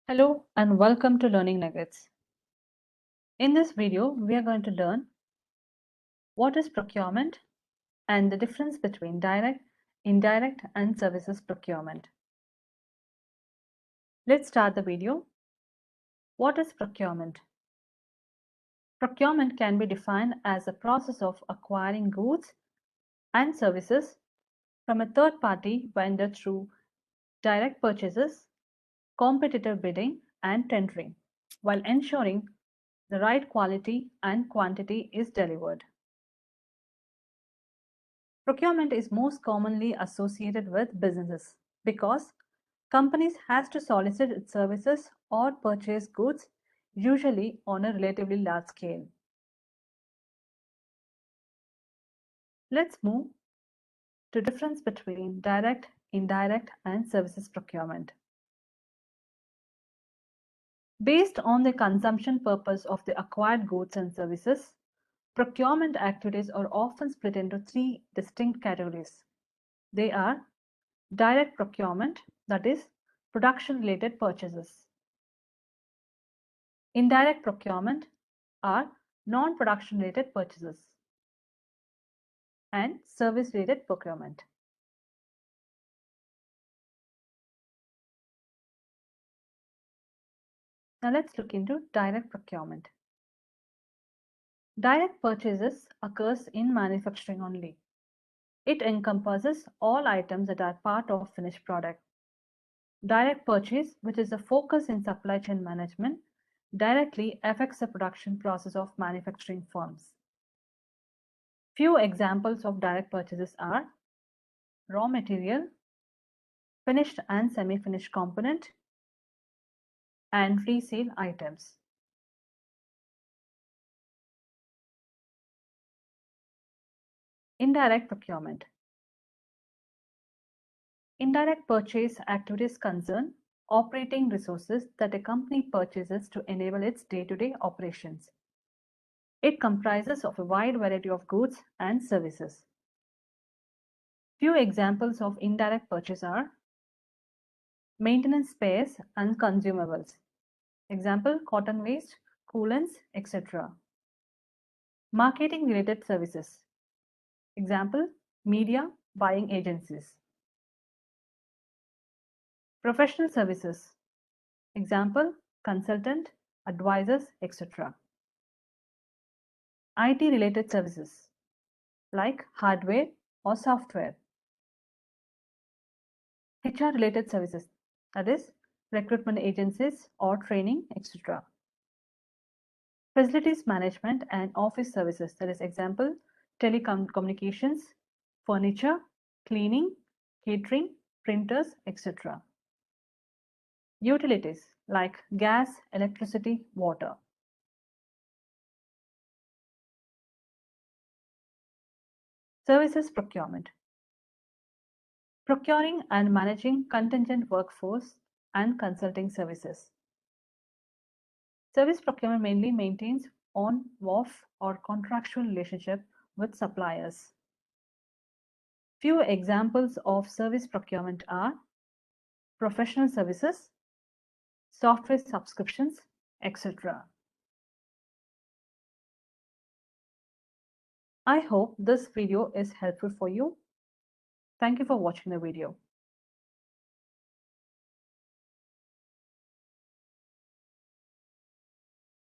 Hello and welcome to Learning Nuggets. In this video, we are going to learn what is procurement and the difference between direct, indirect and services procurement. Let's start the video. What is procurement? Procurement can be defined as a process of acquiring goods and services from a third-party vendor through direct purchases, competitive bidding and tendering, while ensuring the right quality and quantity is delivered. Procurement is most commonly associated with businesses because companies has to solicit its services or purchase goods, usually on a relatively large scale. Let's move to difference between direct, indirect and services procurement. Based on the consumption purpose of the acquired goods and services, procurement activities are often split into three distinct categories. They are direct procurement, that is, production-related purchases. Indirect procurement are non-production related purchases, and service-related procurement. Now let's look into direct procurement. Direct purchases occurs in manufacturing only. It encompasses all items that are part of finished product. Direct purchase, which is the focus in supply chain management, directly affects the production process of manufacturing firms. Few examples of direct purchases are raw material, finished and semi-finished component, and resale items. Indirect procurement. Indirect purchase activities concern operating resources that a company purchases to enable its day-to-day operations. It comprises of a wide variety of goods and services. Few examples of indirect purchase are maintenance spares and consumables. Example, cotton waste, coolants, etc. Marketing related services. Example, media buying agencies. Professional services. Example, consultant, advisors, etc. IT related services like hardware or software. HR related services, that is, recruitment agencies or training, etc. Facilities management and office services, that is, example, telecommunications, furniture, cleaning, catering, printers, etc. Utilities like gas, electricity, water. Services procurement. Procuring and managing contingent workforce and consulting services. Service procurement mainly maintains on-off or contractual relationship with suppliers. Few examples of service procurement are professional services, software subscriptions, etc. I hope this video is helpful for you. Thank you for watching the video.